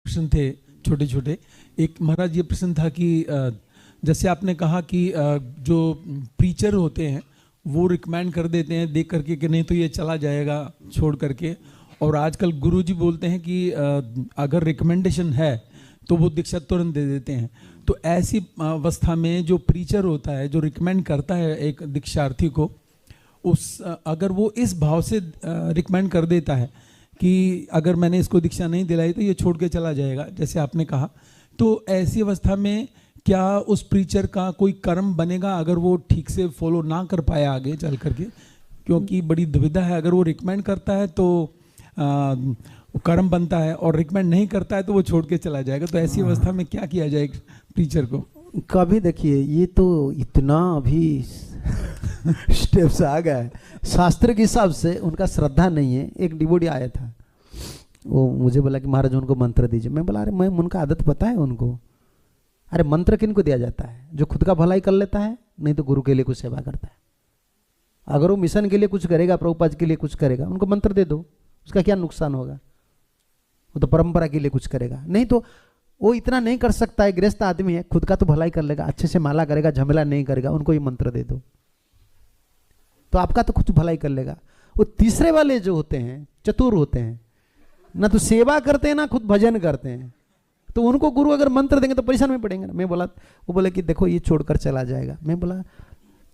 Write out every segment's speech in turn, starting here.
प्रश्न थे छोटे छोटे। एक महाराज ये प्रश्न था कि जैसे आपने कहा कि जो प्रीचर होते हैं वो रिकमेंड कर देते हैं देख करके कि नहीं तो ये चला जाएगा छोड़ करके, और आजकल गुरुजी बोलते हैं कि अगर रिकमेंडेशन है तो वो दीक्षा तुरंत दे देते हैं। तो ऐसी अवस्था में जो प्रीचर होता है जो रिकमेंड करता है एक दीक्षार्थी को, उस अगर वो इस भाव से रिकमेंड कर देता है कि अगर मैंने इसको दीक्षा नहीं दिलाई तो ये छोड़ के चला जाएगा जैसे आपने कहा, तो ऐसी अवस्था में क्या उस प्रीचर का कोई कर्म बनेगा अगर वो ठीक से फॉलो ना कर पाया आगे चल करके? क्योंकि बड़ी दुविधा है, अगर वो रिकमेंड करता है तो कर्म बनता है और रिकमेंड नहीं करता है तो वो छोड़ के चला जाएगा। तो ऐसी अवस्था में क्या किया जाए प्रीचर को? कभी देखिए ये तो इतना अभी स्टेप्स आ गया है, शास्त्र के हिसाब से उनका श्रद्धा नहीं है। एक डिवोटी आया था, वो मुझे बोला कि महाराज उनको मंत्र दीजिए। मैं बोला अरे मैं उनका आदत पता है उनको। अरे मंत्र किन को दिया जाता है? जो खुद का भलाई कर लेता है, नहीं तो गुरु के लिए कुछ सेवा करता है। अगर वो मिशन के लिए कुछ करेगा, प्रभुपाद के लिए कुछ करेगा, उनको मंत्र दे दो, उसका क्या नुकसान होगा? वो तो परंपरा के लिए कुछ करेगा, नहीं तो वो इतना नहीं कर सकता है। गृहस्थ आदमी है, खुद का तो भलाई कर लेगा, अच्छे से माला करेगा, झमेला नहीं करेगा, उनको ये मंत्र दे दो तो आपका तो कुछ भलाई कर लेगा। वो तीसरे वाले जो होते हैं चतुर होते हैं, ना तो सेवा करते हैं ना खुद भजन करते हैं, तो उनको गुरु अगर मंत्र देंगे तो परेशान में पड़ेंगे। मैं बोला, वो बोले कि देखो ये छोड़कर चला जाएगा। मैं बोला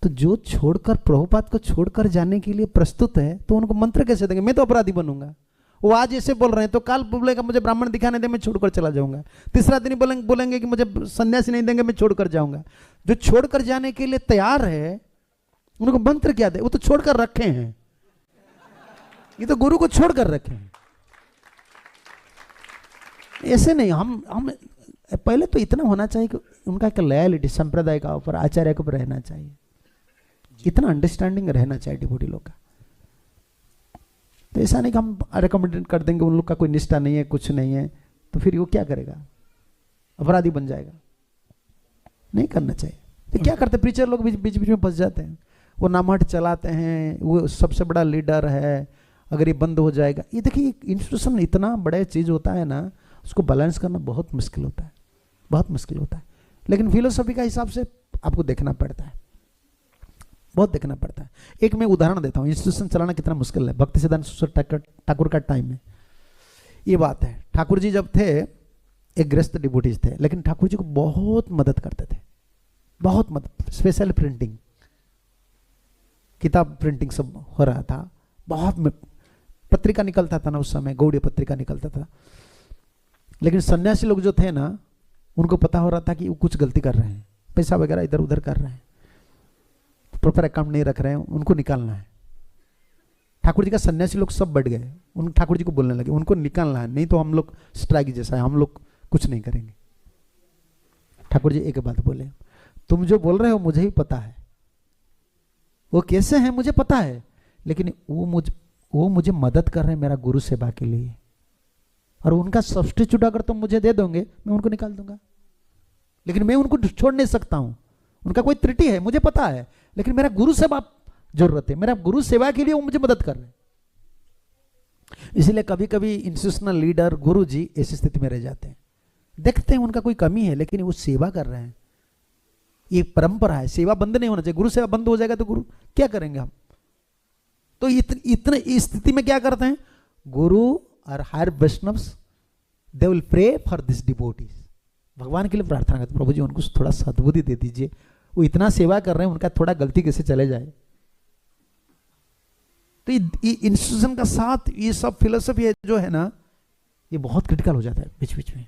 तो जो छोड़कर प्रभुपाद को छोड़कर जाने के लिए प्रस्तुत है तो उनको मंत्र कैसे देंगे? मैं तो अपराधी बनूंगा। वो आज ऐसे बोल रहे हैं तो कल बोलेगा मुझे ब्राह्मण दिखाने दे, मैं छोड़कर चला जाऊंगा। तीसरा दिन बोलेंगे कि मुझे सन्यासी नहीं देंगे, मैं छोड़कर जाऊंगा। जो छोड़कर जाने के लिए तैयार है उनको मंत्र क्या दे? वो तो छोड़कर रखे हैं, ये तो गुरु को छोड़कर रखे हैं। ऐसे नहीं, हम पहले तो इतना होना चाहिए कि उनका एक लॉयल्टी संप्रदाय का ऊपर, आचार्य के ऊपर रहना चाहिए, इतना अंडरस्टैंडिंग रहना चाहिए डिवोटी लोग का। तो ऐसा नहीं कि हम रिकमेंड कर देंगे उन लोग का कोई निष्ठा नहीं है, कुछ नहीं है, तो फिर वो क्या करेगा? अपराधी बन जाएगा। नहीं करना चाहिए। तो क्या करते प्रीचर लोग बीच बीच में फंस जाते हैं, वो नामहट चलाते हैं, वो सबसे बड़ा लीडर है, अगर ये बंद हो जाएगा। ये देखिए इंस्टीट्यूशन इतना बड़ा चीज होता है ना, उसको बैलेंस करना बहुत मुश्किल होता है, बहुत मुश्किल होता है। लेकिन फिलोसफी का हिसाब से आपको देखना पड़ता है, बहुत देखना पड़ता है। एक मैं उदाहरण देता हूँ, इंस्टीट्यूशन चलाना कितना मुश्किल है। भक्ति सिद्धांत ठाकुर का टाइम में ये बात है। ठाकुर जी जब थे, एक गृहस्थ डिवोटीज थे, लेकिन ठाकुर जी को बहुत मदद करते थे, बहुत मदद। स्पेशल प्रिंटिंग, किताब प्रिंटिंग सब हो रहा था, बहुत पत्रिका निकलता था ना उस समय, गौड़ीय पत्रिका निकलता था। लेकिन सन्यासी लोग जो थे ना, उनको पता हो रहा था कि वो कुछ गलती कर रहे हैं, पैसा वगैरह इधर उधर कर रहे हैं, प्रॉपर अकाउंट नहीं रख रहे हैं, उनको निकालना है। ठाकुर जी का सन्यासी लोग सब बढ़ गए, उन ठाकुर जी को बोलने लगे उनको निकालना है, नहीं तो हम लोग स्ट्राइक जैसा है, हम लोग कुछ नहीं करेंगे। ठाकुर जी एक बात बोले, तुम जो बोल रहे हो मुझे ही पता है, वो कैसे हैं मुझे पता है, लेकिन वो मुझे मदद कर रहे हैं मेरा गुरु सेवा के लिए, और उनका सब्स्टिट्यूट अगर तुम मुझे दे दोगे मैं उनको निकाल दूंगा। लेकिन मैं उनको छोड़ नहीं सकता हूं, उनका कोई त्रुटि है मुझे पता है, लेकिन मेरा गुरु सेवा जरूरत है, मेरा गुरु सेवा के लिए वो मुझे मदद कर रहे हैं। इसलिए कभी कभी इंस्टीट्यूशनल लीडर गुरु जी ऐसी स्थिति में रह जाते हैं, देखते हैं उनका कोई कमी है लेकिन वो सेवा कर रहे हैं। ये परंपरा है, सेवा बंद नहीं होना चाहिए। गुरु सेवा बंद हो जाएगा तो गुरु क्या करेंगे हम? तो इतने इस स्थिति में क्या करते हैं, गुरु और higher Vaishnavas they will pray for this devotees, भगवान के लिए प्रार्थना करते, प्रभु जी उनको थोड़ा सद्बुद्धि दे दीजिए, वो इतना सेवा कर रहे हैं, उनका थोड़ा गलती कैसे चले जाए। तो ये इंस्टीट्यूशन का साथ ये सब फिलोसफी जो है ना, ये बहुत क्रिटिकल हो जाता है बीच बीच में।